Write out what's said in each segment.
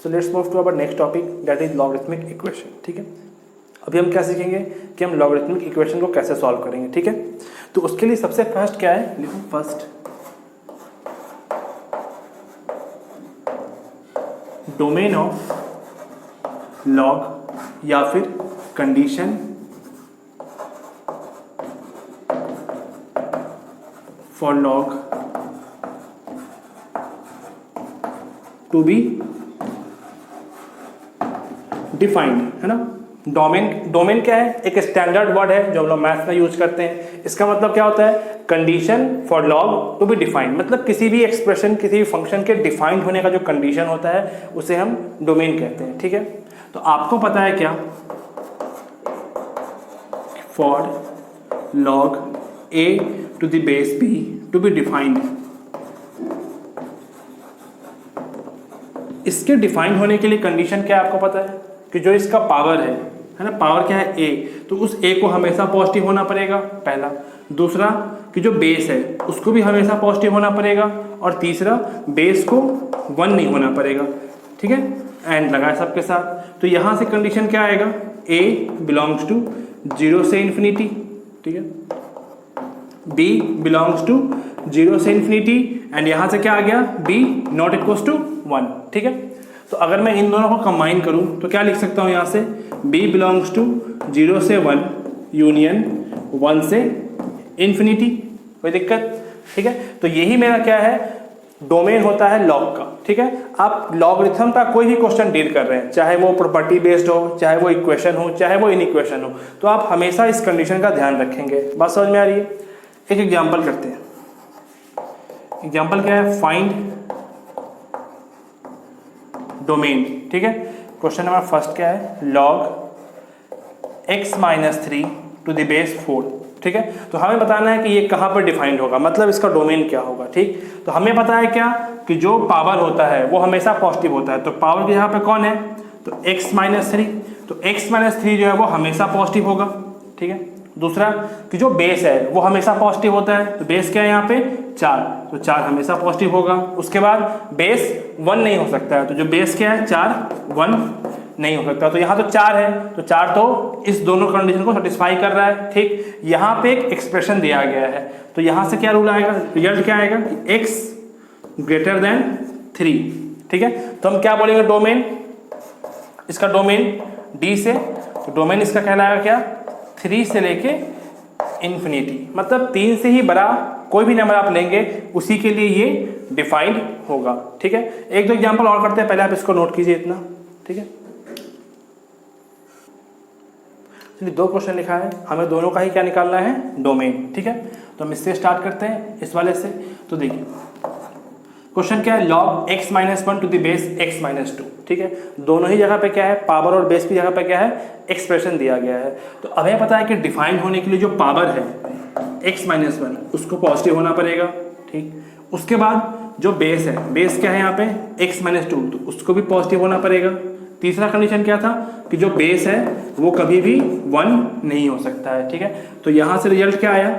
So let's move to our next topic that is logarithmic equation. ठीक है, अभी हम क्या सीखेंगे कि हम लॉगरिथमिक इक्वेशन को कैसे सॉल्व करेंगे। ठीक है, तो उसके लिए सबसे फर्स्ट क्या है, लिखो फर्स्ट डोमेन ऑफ लॉग या फिर condition for log to be defined, है ना। डोमेन क्या है, एक स्टैंडर्ड वर्ड है जो हम लोग मैथ्स में यूज करते हैं। इसका मतलब क्या होता है, condition for log to be defined, मतलब किसी भी एक्सप्रेशन किसी भी फंक्शन के डिफाइंड होने का जो कंडीशन होता है उसे हम डोमेन कहते हैं। ठीक है, तो आपको पता है क्या, for log a to the base b to be defined, इसके डिफाइन होने के लिए कंडीशन क्या है आपको पता है कि जो इसका पावर है ना, पावर क्या है a, तो उस a को हमेशा पॉजिटिव होना पड़ेगा पहला। दूसरा कि जो बेस है उसको भी हमेशा पॉजिटिव होना पड़ेगा। और तीसरा बेस को 1 नहीं होना पड़ेगा। ठीक है, एंड लगाए सबके साथ। तो यहाँ से कंडीशन क्या आएगा, a बिलोंग्स टू 0 से इन्फिनिटी, ठीक है, b बिलोंग्स टू 0 से इन्फिनिटी, एंड यहाँ से क्या आ गया, b नॉट इक्वल्स टू 1। ठीक है, तो अगर मैं इन दोनों को कंबाइन करूं तो क्या लिख सकता हूं यहाँ से, b बिलोंग्स टू 0 से 1 यूनियन 1 से इन्फिनिटी, कोई दिक्कत। ठीक है, तो यही मेरा क्या है, डोमेन होता है लॉग का। ठीक है, आप लॉगरिथम का कोई भी क्वेश्चन डील कर रहे हैं, चाहे वो प्रॉपर्टी बेस्ड हो, चाहे वो इक्वेशन हो, चाहे वो इनइक्वेशन हो, तो आप हमेशा इस कंडीशन का ध्यान रखेंगे। बात समझ में आ रही है। एक एग्जाम्पल करते हैं। एग्जाम्पल क्या है, फाइंड डोमेन। ठीक है, क्वेश्चन नंबर फर्स्ट क्या है, log x minus 3 to the base 4। ठीक है, तो हमें बताना है कि ये कहाँ पर डिफाइंड होगा, मतलब इसका डोमेन क्या होगा। ठीक, तो हमें पता है क्या कि जो पावर होता है वो हमेशा पॉजिटिव होता है। तो पावर यहाँ पे कौन है, तो x माइनस 3, तो x माइनस 3 जो है वो हमेशा पॉजिटिव होगा। ठीक है, दूसरा कि जो बेस है वो हमेशा पॉजिटिव होता है। तो बेस क्या है यहाँ पे 4, तो 4 हमेशा पॉजिटिव होगा। उसके बाद बेस 1 नहीं हो सकता है, तो जो बेस क्या है 4 1 नहीं हो सकता। तो यहाँ तो 4 है, तो 4 तो इस दोनों कंडीशन को सेटिस्फाई कर रहा है। ठीक, यहाँ पे एक एक्सप्रेशन दिया गया है, तो यहाँ से क्या रूल आएगा, रिजल्ट क्या आएगा कि x ग्रेटर देन 3। ठीक है, तो हम क्या बोलेंगे, डोमेन, इसका डोमेन D से, तो डोमेन इसका कहलाएगा क्या, 3 से लेके इन्फिनिटी, मतलब 3 से ही बड़ा कोई भी नंबर आप लेंगे उसी के लिए ये डिफाइंड होगा। ठीक है, एक दो एग्जांपल और करते हैं, पहले आप इसको नोट कीजिए इतना। ठीक है, चलिए 2 क्वेश्चन लिखा है, हमें दोनों का ही क्या निकालना है, डोमेन। ठीक है, तो हम इससे स्टार्ट करते हैं, इस वाले से। तो देखिए क्वेश्चन क्या है, log x minus 1 to the base x minus 2। ठीक है, दोनों ही जगह पे क्या है, पावर और बेस की जगह पे क्या है, एक्सप्रेशन दिया गया है। तो अब हमें पता है कि डिफाइन होने के लिए जो पावर है x माइनस 1 उसको पॉजिटिव होना पड़ेगा। ठीक, उसके बाद जो बेस है, बेस क्या है यहाँ पे x माइनस 2, तो उसको भी पॉजिटिव होना पड़ेगा। तीसरा कंडीशन क्या था कि जो बेस है वो कभी भी 1 नहीं हो सकता है। ठीक है, तो यहाँ से रिजल्ट क्या आया,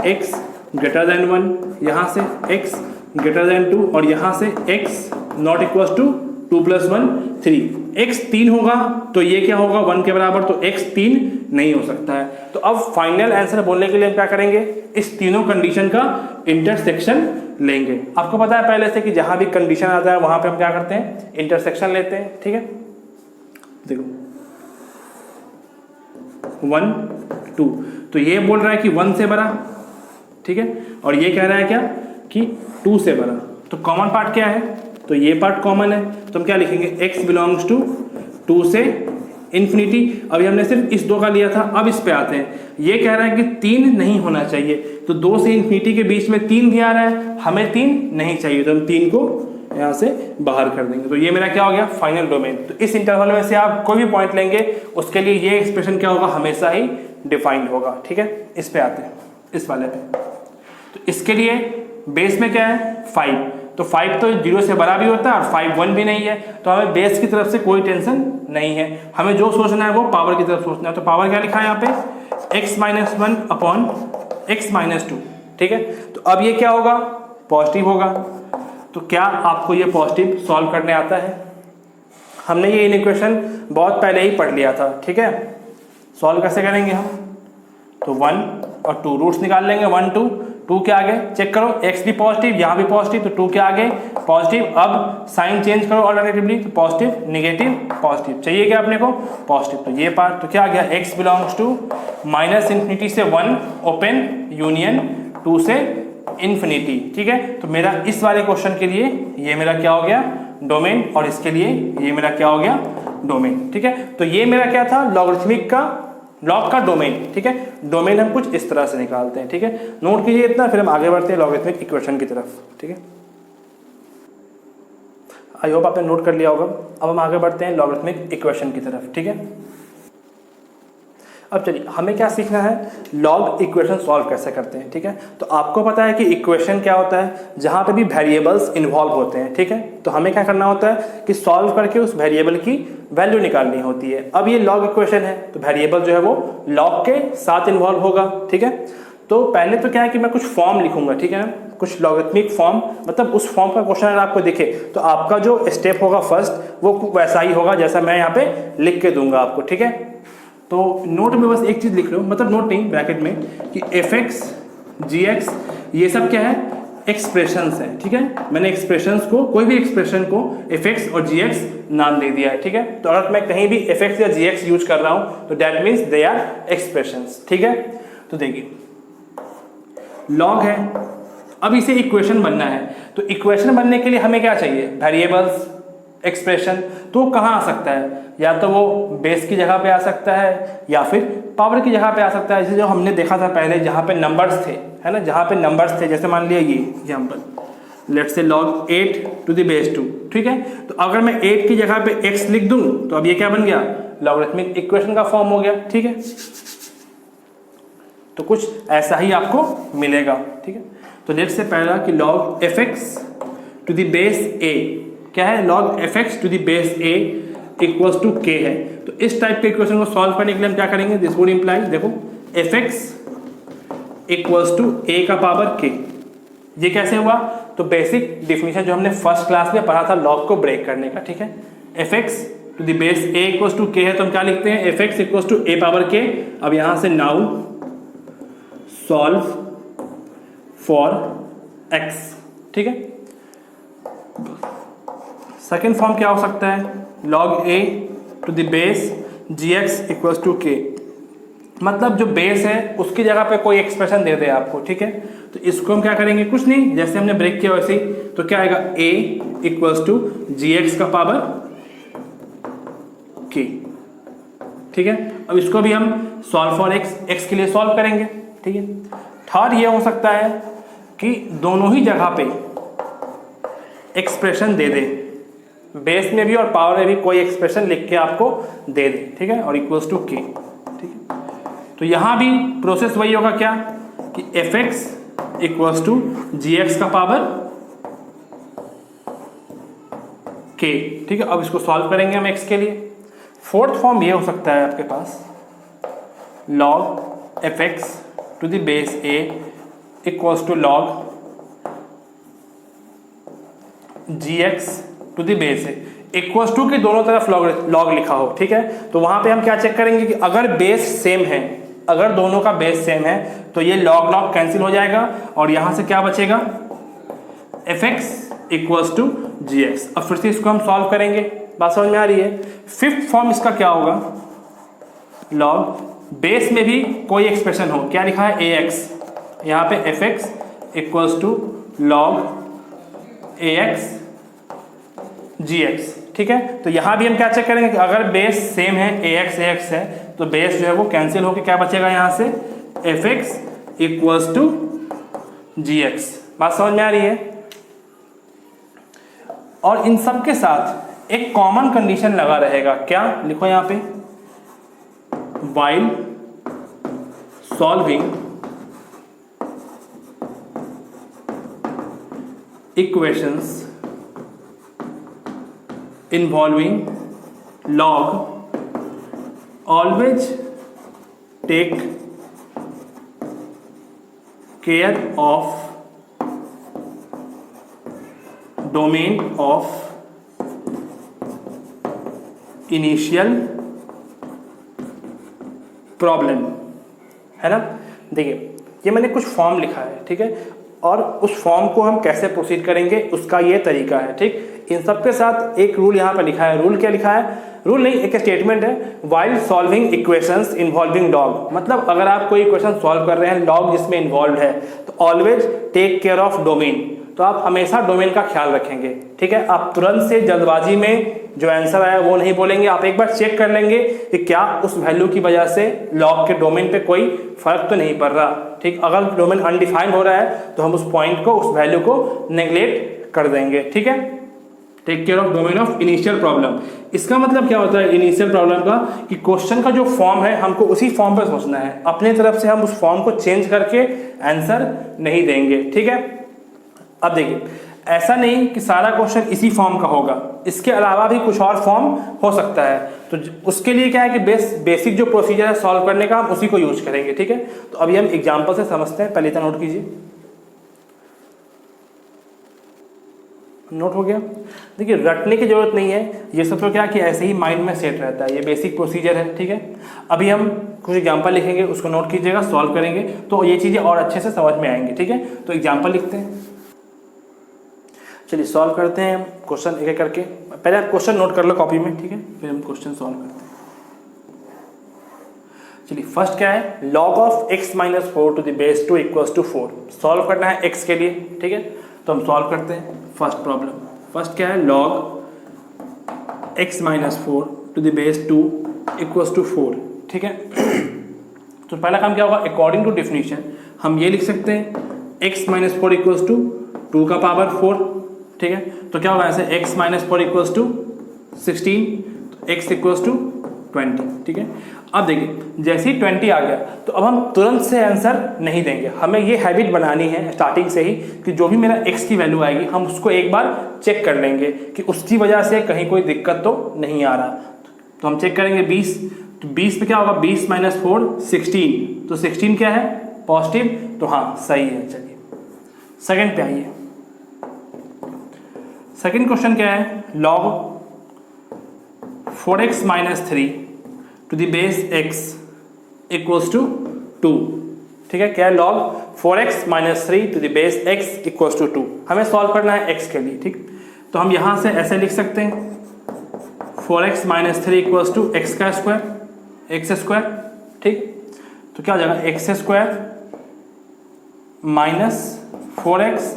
x ग्रेटर देन 1, यहाँ से x ग्रेटर देन 2, और यहाँ से x not equals to 2 + 1 3। x 3 होगा तो ये क्या होगा, 1 के बराबर, तो x 3 नहीं हो सकता है। तो अब फाइनल आंसर बोलने के लिए हम क्या करेंगे, इस तीनों कंडीशन का इंटरसेक्शन लेंगे। आपको पता है पहले से कि जहां भी कंडीशन आता है वहां पे हम क्या करते हैं, इंटरसेक्शन लेते हैं। ठीक है, देखो 1 2, तो ये बोल रहा है कि 1 से बड़ा, ठीक है, और ये कह रहा है क्या कि 2 से बड़ा। तो कॉमन पार्ट क्या है, तो ये पार्ट कॉमन है, तो हम क्या लिखेंगे, x बिलोंग्स टू 2 से इन्फिनिटी। अभी हमने सिर्फ इस 2 का लिया था, अब इस पे आते हैं। ये कह रहा है कि 3 नहीं होना चाहिए, तो 2 से इन्फिनिटी के बीच में 3 भी आ रहा है, हमें 3 नहीं चाहिए, तो हम 3 को यहाँ से बाहर कर देंगे। तो ये मेरा क्या हो गया, फाइनल डोमेन। तो इस इंटरवल में से आप कोई भी पॉइंट लेंगे उसके लिए ये एक्सप्रेशन क्या होगा, हमेशा ही डिफाइंड होगा। ठीक है, इस पे आते हैं, इस वाले पे। तो इसके लिए बेस में क्या है 5, तो 5 तो 0 से बड़ा भी होता है और 5 1 भी नहीं है, तो हमें बेस की तरफ से कोई टेंशन नहीं है। हमें जो सोचना है वो पावर की तरफ सोचना है। तो पावर क्या लिखा है यहाँ पे, x minus 1 upon x minus 2। ठीक है, तो अब ये क्या होगा, पॉजिटिव होगा। तो क्या आपको ये पॉजिटिव सॉल्व करने आता है? हमने ये इक्वेशन बहुत पहले ही पढ़ लिया था, ठीक है। सॉल्व कैसे करेंगे हम, तो 1 और 2 रूट्स निकाल लेंगे, 1 2, 2 के आगे चेक करो x भी पॉजिटिव, यहाँ भी पॉजिटिव, तो 2 के आगे पॉजिटिव। अब साइन चेंज करो अल्टरनेटिवली, तो पॉजिटिव नेगेटिव पॉजिटिव, चाहिए क्या अपने को पॉजिटिव, तो ये पार्ट, तो क्या आ गया x बिलोंग्स टू -∞ से 1 ओपन यूनियन 2 से इन्फिनिटी, ठीक है। तो मेरा इस वाले क्वेश्चन के लिए ये मेरा क्या हो गया डोमेन, और इसके लिए ये मेरा क्या हो गया डोमेन, ठीक है। तो ये मेरा क्या था लॉगरिथमिक का लॉग का डोमेन, ठीक है। डोमेन हम कुछ इस तरह से निकालते हैं, ठीक है। नोट कीजिए इतना, फिर हम आगे बढ़ते हैं लॉगरिथमिक इक्वेशन की तरफ, ठीक है। आई होप आपने नोट कर लिया होगा। अब हम आगे बढ़ते हैं लॉगरिथमिक इक्वेशन की तरफ, ठीक है। अब चलिए हमें क्या सीखना है, लॉग इक्वेशन सॉल्व कैसे करते हैं, ठीक है। तो आपको पता है कि इक्वेशन क्या होता है, जहाँ पे भी वेरिएबल्स इन्वॉल्व होते हैं, ठीक है। तो हमें क्या करना होता है कि सॉल्व करके उस वेरिएबल की वैल्यू निकालनी होती है। अब ये लॉग इक्वेशन है, तो वेरिएबल जो है वो लॉग के साथ इन्वॉल्व होगा, ठीक है। तो पहले तो क्या है कि मैं कुछ फॉर्म लिखूंगा, ठीक है ना, कुछ लॉगरिथमिक फॉर्म, मतलब उस फॉर्म का क्वेश्चन अगर आपको दिखे तो आपका जो स्टेप होगा फर्स्ट वो वैसा ही होगा जैसा मैं यहाँ पे लिख के दूंगा आपको, ठीक है। तो नोट में बस एक चीज़ लिख लो, मतलब नोट नहीं ब्रैकेट में, कि fx gx ये सब क्या है एक्सप्रेशंस हैं, ठीक है। मैंने एक्सप्रेशंस को, कोई भी एक्सप्रेशन को fx और gx नाम दे दिया है, ठीक है। तो अगर मैं कहीं भी fx या gx यूज कर रहा हूँ तो that means they are expressions, ठीक है। तो देखिए लॉग है, अब इसे इक्वेशन बनना है, तो इक्वेशन बनने के लिए हमें क्या चाहिए वेरिएबल्स, एक्सप्रेशन। तो कहाँ आ सकता है, या तो वो बेस की जगह पे आ सकता है या फिर पावर की जगह पे आ सकता है, जैसे जो हमने देखा था पहले जहाँ पे नंबर्स थे, है ना, जहाँ पे नंबर्स थे, जैसे मान लिया ये example let's say log 8 to the base 2, ठीक है। तो अगर मैं 8 की जगह पे x लिख दूं तो अब ये क्या बन गया लॉगरिथमिक इक्वेशन का फॉर्म हो गया, ठीक है। तो कुछ ऐसा ही आपको मिलेगा, ठीक है। तो लेट्स से पहला कि log fx to the base a क्या है, log fx to the base a equals to k है। तो इस टाइप के इक्वेशन को सॉल्व करने के लिए हम क्या करेंगे, दिस वुड इंप्लाई, देखो fx इक्वल्स टू a का पावर k, ये कैसे हुआ, तो बेसिक डिफिनीशन जो हमने फर्स्ट क्लास में पढ़ा था लॉग को ब्रेक करने का, ठीक है। fx to the base a equals to k है, तो हम क्या लिखते हैं fx equals to a power k। अब यहां से नाउ सॉल्व फॉर x, ठीक है। सेकेंड फॉर्म क्या हो सकता है, log a to the base gx equals to k, मतलब जो बेस है उसकी जगह पे कोई एक्सप्रेशन दे दे आपको, ठीक है। तो इसको हम क्या करेंगे, कुछ नहीं, जैसे हमने ब्रेक किया वैसे ही, तो क्या आएगा a इक्वल्स टू gx का पावर k, ठीक है। अब इसको भी हम सॉल्व फॉर x के लिए सॉल्व करेंगे, ठीक है। थर्ड ये हो सकता है कि दोनों ही जगह पे एक्सप्रेशन दे दे, बेस में भी और पावर में भी कोई एक्सप्रेशन लिख के आपको दे दे, ठीक है, और इक्वल्स टू k, ठीक है। तो यहाँ भी प्रोसेस वही होगा क्या कि fx इक्वल्स टू gx का पावर k, ठीक है। अब इसको सॉल्व करेंगे हम x के लिए। फोर्थ फॉर्म ये हो सकता है आपके पास log fx to the base a equals to log gx to the base है इक्वल्स टू के दोनों तरफ लॉग लिखा हो, ठीक है। तो वहां पे हम क्या चेक करेंगे कि अगर बेस सेम है, अगर दोनों का बेस सेम है तो ये लॉग लॉग कैंसिल हो जाएगा और यहां से क्या बचेगा fx इक्वल्स टू gx। अब फिर से इसको हम सॉल्व करेंगे, बात समझ में आ रही है। फिफ्थ फॉर्म इसका क्या होगा, लॉग बेस में भी कोई एक्सप्रेशन हो, क्या लिखा है ax, यहाँ पे fx equals to log ax gx, ठीक है। तो यहाँ भी हम क्या चेक करेंगे कि अगर बेस सेम है ax है तो बेस जो है वो कैंसिल होकर क्या बचेगा यहाँ से fx इक्वल्स टू gx। बात समझ में आ रही है। और इन सब के साथ एक कॉमन कंडीशन लगा रहेगा, क्या लिखो यहाँ पे, while solving equations involving log always take care of domain of initial problem, है ना। देखिए ये मैंने कुछ फॉर्म लिखा है, ठीक है, और उस फॉर्म को हम कैसे प्रोसीड करेंगे उसका ये तरीका है, ठीक। इन सब के साथ एक रूल यहाँ पर लिखा है। रूल क्या लिखा है? रूल नहीं, एक स्टेटमेंट है, while solving equations involving log. मतलब अगर आप कोई इक्वेशन सॉल्व कर रहे हैं लॉग जिसमें इन्वॉल्व है, तो always take care of domain. तो आप हमेशा डोमेन का ख्याल रखेंगे, ठीक है। आप तुरंत से जल्दबाजी में जो आंसर आया वो नहीं बोलेंगे, आप एक बार चेक कर लेंगे कि क्या उस वैल्यू की वजह से लॉग के डोमेन पे कोई फर्क तो नहीं पड़ रहा, ठीक। अगर डोमेन अनडिफाइंड हो रहा है तो हम उस पॉइंट को, उस वैल्यू को नेग्लेक्ट कर देंगे, ठीक है। Take care of domain of initial problem. इसका मतलब क्या होता है इनिशियल प्रॉब्लम का, कि क्वेश्चन का जो फॉर्म है हमको उसी फॉर्म पर सोचना है, अपने तरफ से हम उस फॉर्म को चेंज करके आंसर नहीं देंगे, ठीक है। अब देखिए ऐसा नहीं कि सारा क्वेश्चन इसी फॉर्म का होगा, इसके अलावा भी कुछ और फॉर्म हो सकता है। तो उसके लिए क्या है कि बेसिक जो प्रोसीजर है सॉल्व करने का हम उसी को यूज करेंगे, ठीक है। तो अभी हम एग्जांपल से समझते हैं, पहले तो नोट कीजिए। नोट हो गया? देखिए रटने की जरूरत नहीं है, ये सब तो क्या कि ऐसे ही माइंड में सेट रहता है, ये बेसिक प्रोसीजर है, ठीक है। अभी हम कुछ एग्जांपल लिखेंगे, उसको नोट कीजिएगा, सॉल्व करेंगे तो ये चीज़ें और अच्छे से समझ में आएंगी, ठीक है। तो एग्जांपल लिखते हैं, चलिए सॉल्व करते हैं क्वेश्चन एक एक करके। पहले आप क्वेश्चन नोट कर लो कॉपी में, ठीक है, फिर हम क्वेश्चन सॉल्व करते हैं। चलिए फर्स्ट क्या है, log of x minus 4 to the base 2 equals to 4। Solve करना है x के लिए, ठीक है। तो हम सॉल्व करते हैं फर्स्ट प्रॉब्लम। फर्स्ट क्या है, log x minus 4 to the base 2 equals to 4, ठीक है। तो पहला काम क्या होगा, अकॉर्डिंग टू डेफिनेशन हम ये लिख सकते हैं x माइनस 4 इक्वल्स टू 2 का पावर 4, ठीक है। तो क्या होगा ऐसे, x माइनस 4 इक्वल्स टू 16, तो x इक्वल्स टू 20, ठीक है। अब देखिए जैसे ही 20 आ गया तो अब हम तुरंत से आंसर नहीं देंगे, हमें ये हैबिट बनानी है स्टार्टिंग से ही कि जो भी मेरा x की वैल्यू आएगी हम उसको एक बार चेक कर लेंगे कि उसकी वजह से कहीं कोई दिक्कत तो नहीं आ रहा। तो हम चेक करेंगे 20, तो 20 पे क्या होगा, 20 माइनस 4 16, तो 16 क्या है, पॉजिटिव, तो हाँ सही है। चलिए सेकेंड पे आइए। सेकेंड क्वेश्चन क्या है, log 4x minus 3 to the base x equals to 2, ठीक है। क्या है, log 4x minus 3 to the base x equals to 2। हमें सॉल्व करना है x के लिए, ठीक। तो हम यहाँ से ऐसे लिख सकते हैं 4x minus 3 equals to x का स्क्वायर, x स्क्वायर, ठीक। तो क्या हो जाएगा, x square minus 4x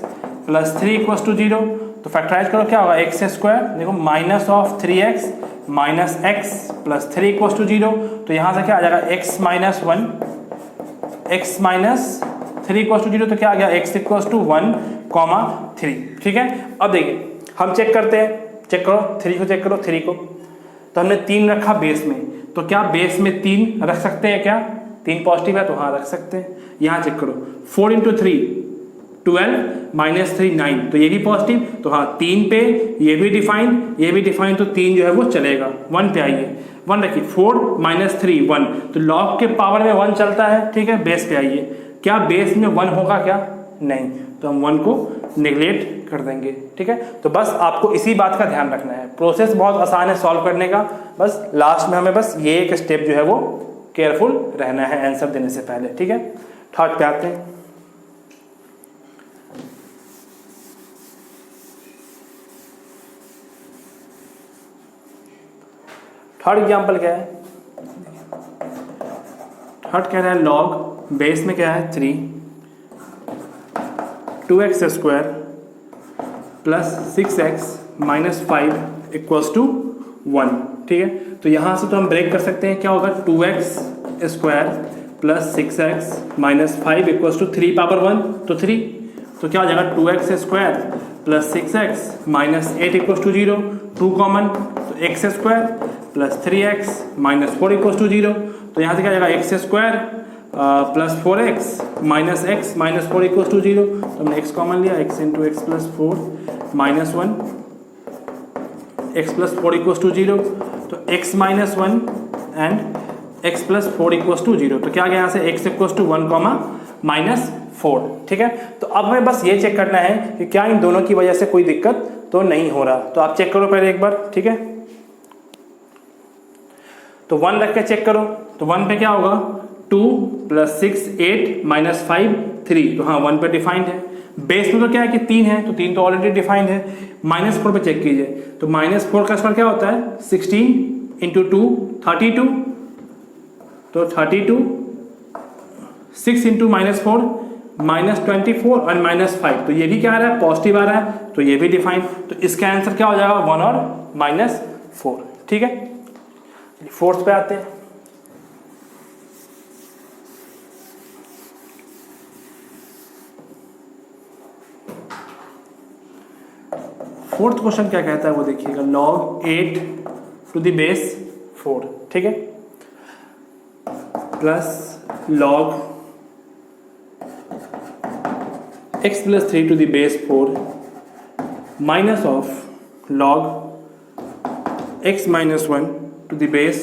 plus 3 equals to 0। तो फैक्टराइज करो, क्या होगा, x स्क्वायर, देखो minus of 3x minus x plus 3 equals to 0। तो यहाँ से क्या आ जाएगा, x minus 1, x minus 3 equals to 0। तो क्या आ गया, x इक्वल्स टू 1, 3, ठीक है। अब देखिए हम चेक करते हैं, चेक करो 3 को, चेक करो 3 को। तो हमने 3 रखा बेस में, तो क्या बेस में 3 रख सकते हैं, क्या 3 पॉजिटिव है, तो हाँ रख सकते हैं। यहाँ चेक करो 4 इंटू 3 12 माइनस 3 9, तो ये भी पॉजिटिव, तो हाँ 3 पे ये भी डिफाइंड, ये भी डिफाइंड, तो 3 जो है वो चलेगा। 1 पे आइए, 1 रखिए, 4 माइनस 3 1, तो लॉग के पावर में 1 चलता है, ठीक है। बेस पे आइए, क्या बेस में 1 होगा, क्या नहीं, तो हम 1 को नेग्लेक्ट कर देंगे, ठीक है। तो बस आपको इसी बात का ध्यान रखना है, प्रोसेस बहुत आसान है सॉल्व करने का, बस लास्ट में हमें बस ये एक स्टेप जो है वो केयरफुल रहना है आंसर देने से पहले, ठीक है। थर्ड पे आते हैं। थर्ड एग्जाम्पल क्या है, थर्ड कह रहा है लॉग बेस में क्या है 3 2x square plus 6x minus 5 equals to 1, ठीक है। तो यहाँ से तो हम ब्रेक कर सकते हैं, क्या होगा, 2x square plus 6x minus 5 equals to 3 power 1, तो 3। तो क्या हो जाएगा, 2x square plus 6x minus 8 equals to 0, 2 common, तो x square plus 3x minus 4 equals to 0। तो यहाँ से क्या जाएगा, x square plus 4x minus x minus 4 equals to 0। तो हमने x कॉमन लिया, x into x plus 4 minus 1 x plus 4 equals to 0। तो x minus 1 and x plus 4 equals to 0। तो क्या गया यहाँ से, x इक्वल्स टू 1 माइनस 4, ठीक है। तो अब हमें बस ये चेक करना है कि क्या इन दोनों की वजह से कोई दिक्कत तो नहीं हो रहा। तो आप चेक करो पहले एक बार, ठीक है। तो 1 रख के चेक करो, तो 1 पे क्या होगा 2 + 6 8 -5 3, तो हाँ 1 पे डिफाइंड है। बेस में तो क्या है कि 3 है, तो 3 तो ऑलरेडी डिफाइंड है। -4 पे चेक कीजिए, तो -4 का स्क्वायर क्या होता है 16 × 2 32, तो 32 6 × -4 -24 और -5, तो ये भी क्या आ रहा है पॉजिटिव आ रहा है, तो ये भी डिफाइंड, तो इसका आंसर क्या हो जाएगा 1 और -4। ठीक है, फोर्थ पे आते हैं। फोर्थ क्वेश्चन क्या कहता है वो देखिएगा, log 8 to the base 4, ठीक है, plus log x + 3 to the base 4 minus of log x - 1 to the base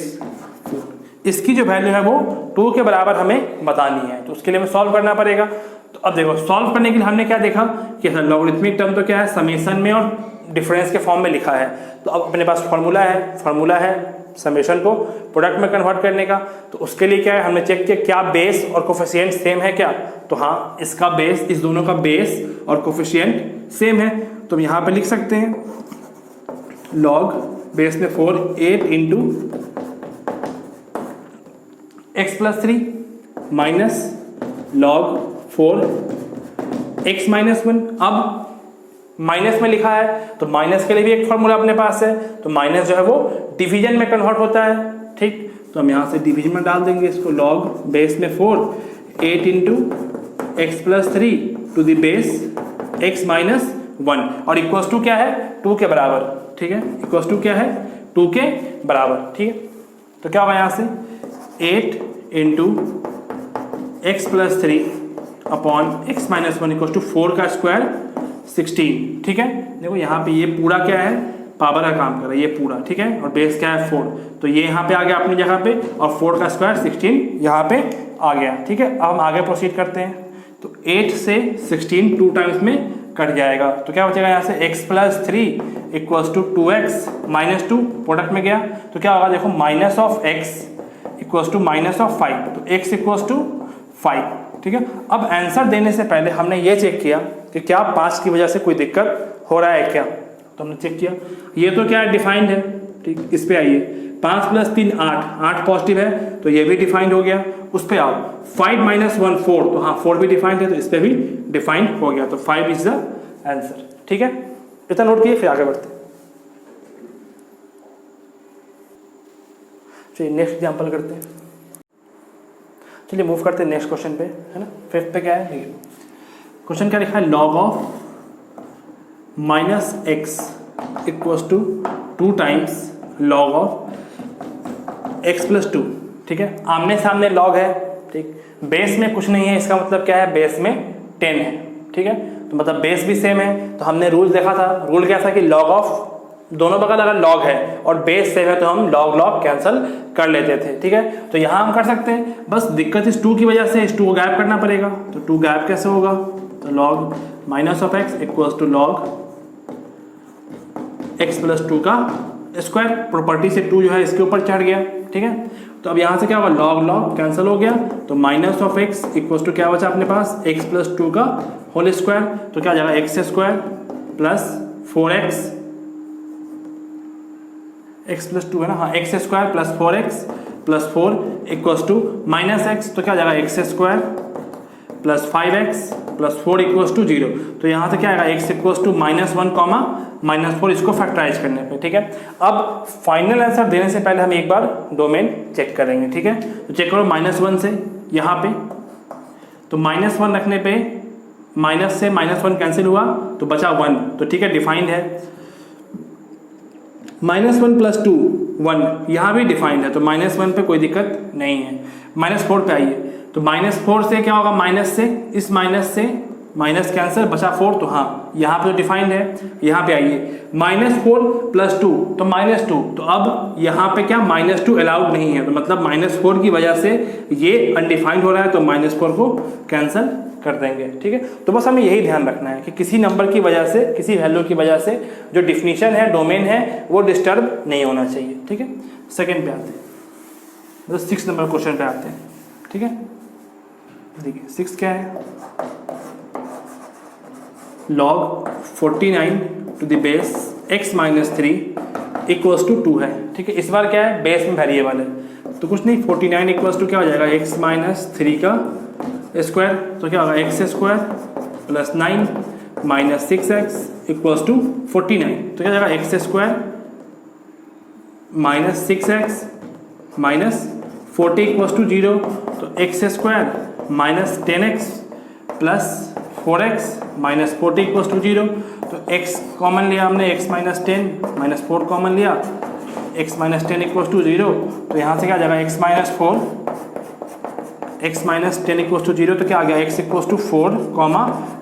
4। इसकी जो वैल्यू है वो 2 के बराबर हमें बतानी है, तो उसके लिए हमें सॉल्व करना पड़ेगा। तो अब देखो सॉल्व करने के लिए हमने क्या देखा कि लॉगरिथमिक टर्म तो क्या है समेशन में और डिफरेंस के फॉर्म में लिखा है, तो अब अपने पास फार्मूला है समेशन को प्रोडक्ट में कन्वर्ट करने का। तो उसके लिए क्या है हमने चेक किया क्या बेस और कोफिशिएंट सेम है क्या, तो हाँ इसका बेस, इस दोनों का बेस और कोफिशिएंट सेम है, तो हम यहाँ पे लिख सकते हैं log बेस में 4 8 × x + 3 माइनस log 4 x - 1। अब माइनस में लिखा है तो माइनस के लिए भी एक फॉर्मूला अपने पास है, तो माइनस जो है वो डिवीजन में कन्वर्ट होता है, ठीक, तो हम यहाँ से डिवीजन में डाल देंगे इसको, log बेस में 4 8 × x + 3 to the base x - 1 और इक्वल्स टू क्या है 2 के बराबर, ठीक है, इक्वल्स टू क्या है 2 के बराबर, ठीक है। तो क्या होगा यहाँ से 8 × x + 3 upon x - 1 equals to 4 का स्क्वायर 16, ठीक है। देखो यहाँ पे ये पूरा क्या है पावर का काम कर रहा है, ये पूरा, ठीक है, और बेस क्या है 4, तो ये यहाँ पे आ गया अपनी जगह पे, और 4 का स्क्वायर 16 यहाँ पे आ गया, ठीक है। अब हम आगे प्रोसीड करते हैं, तो 8 से 16 2 टाइम्स में कट जाएगा, तो क्या बचेगा यहाँ से x + 3 equals to 2x - 2, product में गया तो क्या होगा देखो minus of x equals to -5, तो x इक्वल्स टू 5, ठीक है। अब आंसर देने से पहले हमने ये चेक किया कि क्या 5 की वजह से कोई दिक्कत हो रहा है क्या, तो हमने चेक किया ये तो क्या है डिफाइंड है, ठीक, इस पे आइए 5 + 3 8 पॉजिटिव है, तो ये भी डिफाइंड हो गया। उस पे आओ 5 - 1 4, तो हाँ 4 भी डिफाइंड है, तो इस पे भी डिफाइंड हो गया, तो 5 इज द आंसर, ठीक है। इतना नोट किए फिर आगे बढ़ते हैं। चलिए नेक्स्ट एग्जाम्पल करते हैं, चलिए मूव करते हैं नेक्स्ट क्वेश्चन पे, है ना। फिफ्थ पे क्या है देखिए, क्वेश्चन क्या लिखा है log of -x equals to 2 times log of x + 2, ठीक है। आमने सामने log है, ठीक, बेस में कुछ नहीं है, इसका मतलब क्या है बेस में 10 है, ठीक है, तो मतलब बेस भी सेम है। तो हमने रूल देखा था, रूल क्या था कि log ऑफ दोनों बगल अगर log है और बेस सेम है तो हम log कैंसिल कर लेते थे, ठीक है। तो यहाँ हम कर सकते हैं, बस दिक्कत इस 2 की वजह से इस 2 को गायब करना पड़ेगा, तो 2 गायब कैसे होगा, तो log -x equals to log x + 2 का स्क्वायर, प्रॉपर्टी से 2 जो है इसके ऊपर चढ़ गया, ठीक है। तो अब यहाँ से क्या होगा log कैंसिल हो गया, तो -x इक्वल्स टू क्या बचा अपने पास x + 2 का होल स्क्वायर, तो क्या हो जाएगा x² प्लस 4x, x + 2 है ना, हाँ x² plus 4x plus 4 equals to -x, तो क्या हो जाएगा x² plus 5x plus 4 equals to 0, तो यहाँ से क्या आएगा x इक्वल्स टू -1, -4 इसको फैक्टराइज करने पे, ठीक है। अब फाइनल आंसर देने से पहले हम एक बार डोमेन चेक करेंगे, ठीक है। तो चेक करो -1 से यहाँ पे, तो -1 रखने पे माइनस से -1 कैंसिल हुआ तो बचा 1, तो ठीक है डिफाइंड है। -1 + 2 1 यहाँ भी डिफाइंड है, तो -1 पे कोई दिक्कत नहीं है। -4 पे आइए, तो -4 से क्या होगा, माइनस से इस माइनस से माइनस कैंसिल बचा 4, तो हाँ यहाँ पे तो डिफाइंड है। यहाँ पे आइए -4 + 2 तो -2, तो अब यहाँ पे क्या -2 अलाउड नहीं है, तो मतलब -4 की वजह से ये अनडिफाइंड हो रहा है, तो -4 को कैंसिल कर देंगे, ठीक है। तो बस हमें यही ध्यान रखना है कि किसी नंबर की वजह से, किसी वैल्यू की वजह से जो डिफिनीशन है, डोमेन है, वो डिस्टर्ब नहीं होना चाहिए, ठीक है। सेकंड पे आते हैं, मतलब 6 नंबर क्वेश्चन पे आते हैं, ठीक है। देखिए 6 क्या है, log 49 to the base x minus 3 equals to 2 है, ठीक है। इस बार क्या है, बेस में वेरिएबल है तो कुछ नहीं, 49 इक्वल्स टू क्या हो जाएगा, x माइनस 3 का स्क्वायर, तो क्या होगा x square plus 9 minus 6x equals to 49, तो क्या हो जाएगा x square minus 6x minus 40 equals to 0, तो x square minus 10x plus 4x minus 40 equals to 0, तो x कॉमन लिया हमने, x माइनस 10 माइनस 4 कॉमन लिया, x माइनस 10 इक्वल्स टू 0, तो यहाँ से क्या आ जाएगा x minus 4, x minus 10 equals to 0, तो क्या आ गया x इक्वल्स टू 4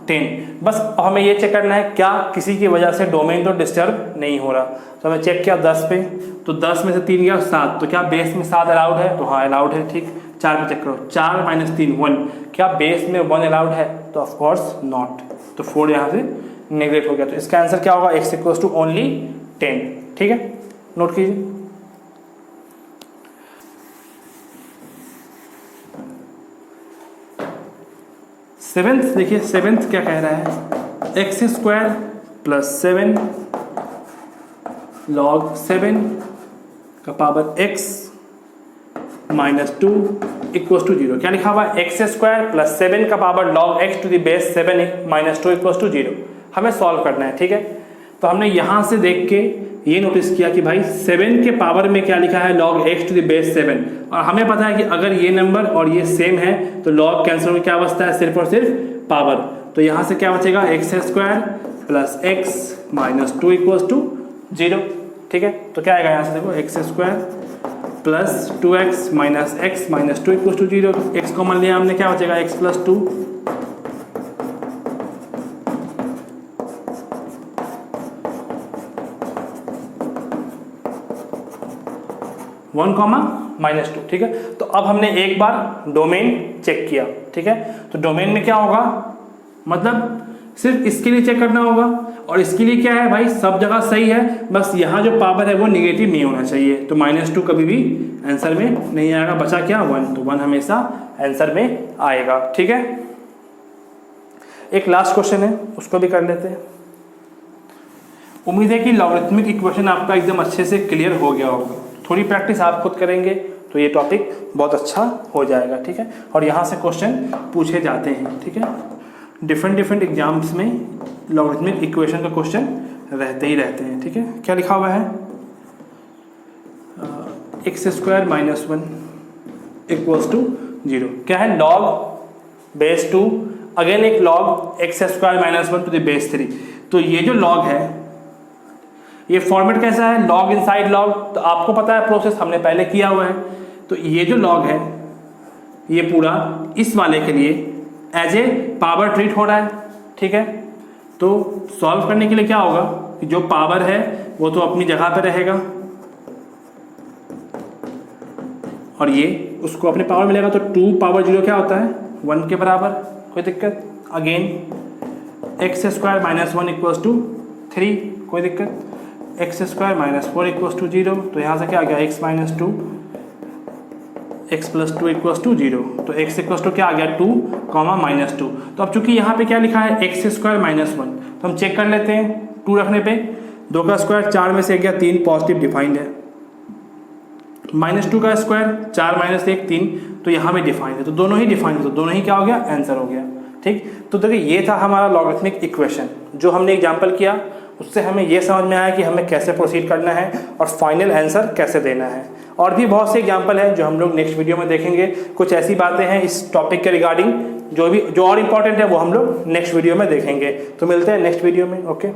10। बस अब हमें ये चेक करना है क्या किसी की वजह से डोमेन तो डिस्टर्ब नहीं हो रहा, तो हमें चेक किया 10 पे, तो 10 में से 3 गया 7, तो क्या बेस में 7 अलाउड है, तो हाँ अलाउड है, ठीक। 4 पे चेक करो, 4 माइनस 3 1, क्या बेस में 1 अलाउड है, तो ऑफकोर्स नॉट, तो 4 यहाँ से नेगलेक्ट हो गया, तो इसका आंसर क्या होगा, x इक्वल्स टू ओनली 10, ठीक है, नोट कीजिए। सेवेंथ देखिए, सेवेंथ क्या कह रहा है, एक्स स्क्वायर प्लस 7 लॉग 7 का power x minus 2 equals to 0, क्या लिखा हुआ है, एक्स स्क्वायर प्लस 7 का power log x to the base 7 minus 2 equals to 0, हमें सॉल्व करना है, ठीक है। तो हमने यहाँ से देख के ये नोटिस किया कि भाई 7 के पावर में क्या लिखा है, log x to the base 7, और हमें पता है कि अगर ये नंबर और ये सेम है तो log कैंसिल होकर क्या बचता है, सिर्फ और सिर्फ पावर, तो यहाँ से क्या बचेगा, x square plus x minus 2 equals to 0, ठीक है। तो क्या आएगा यहाँ से, देखो x square plus 2x minus x minus 2 equals to 0, x common लिया हमने, क्या बचेगा x plus 2, one comma minus 2, ठीक है। तो अब हमने एक बार डोमेन चेक किया, ठीक है। तो डोमेन में क्या होगा, मतलब सिर्फ इसके लिए चेक करना होगा, और इसके लिए क्या है भाई, सब जगह सही है, बस यहाँ जो पावर है वो निगेटिव नहीं होना चाहिए, तो माइनस 2 कभी भी आंसर में नहीं आएगा, बचा क्या 1, तो 1 हमेशा आंसर में आएगा, ठीक है। एक लास्ट क्वेश्चन है, उसको भी कर लेते हैं। उम्मीद है कि लॉगरिथमिक इक्वेशन आपका एकदम अच्छे से क्लियर हो गया होगा, थोड़ी प्रैक्टिस आप खुद करेंगे तो ये टॉपिक बहुत अच्छा हो जाएगा, ठीक है। और यहाँ से क्वेश्चन पूछे जाते हैं, ठीक है। डिफरेंट एग्जाम्स में लॉगरिथमिक इक्वेशन का क्वेश्चन रहते ही रहते हैं, ठीक है। क्या लिखा हुआ है, x square minus 1 equals to 0, क्या है, लॉग बेस 2 अगेन एक log x square minus 1 to the base 3, तो ये जो लॉग है ये फॉर्मेट कैसा है, लॉग इनसाइड लॉग, तो आपको पता है प्रोसेस हमने पहले किया हुआ है, तो ये जो लॉग है ये पूरा इस वाले के लिए एज ए पावर ट्रीट हो रहा है, ठीक है। तो सॉल्व करने के लिए क्या होगा कि जो पावर है वो तो अपनी जगह पे रहेगा और ये उसको अपने पावर मिलेगा, तो 2 पावर 0 क्या होता है 1 के बराबर, कोई दिक्कत। Again x square minus 1 equals to 3, कोई दिक्कत। X square minus 4 equals to 0, तो यहाँ से क्या आ गया x minus 2 x plus 2 equals to 0, तो x इक्वल्स टू क्या आ गया 2 कॉमा माइनस 2। तो अब चूंकि यहाँ पे क्या लिखा है एक्स स्क्वायर माइनस 1, तो हम चेक कर लेते हैं, 2 रखने पे 2 का स्क्वायर 4 में से गया 3 पॉजिटिव डिफाइंड है, माइनस 2 का स्क्वायर 4 माइनस 1 3, तो यहाँ में डिफाइंड है, तो दोनों ही डिफाइंड है, तो दोनों ही क्या हो गया आंसर हो गया, ठीक। तो देखिए ये था हमारा लॉगरिथमिक इक्वेशन जो हमने एग्जाम्पल किया, उससे हमें ये समझ में आया कि हमें कैसे प्रोसीड करना है और फाइनल आंसर कैसे देना है। और भी बहुत से एग्जाम्पल हैं जो हम लोग नेक्स्ट वीडियो में देखेंगे, कुछ ऐसी बातें हैं इस टॉपिक के रिगार्डिंग जो और इम्पॉर्टेंट है वो हम लोग नेक्स्ट वीडियो में देखेंगे। तो मिलते हैं नेक्स्ट वीडियो में, ओके।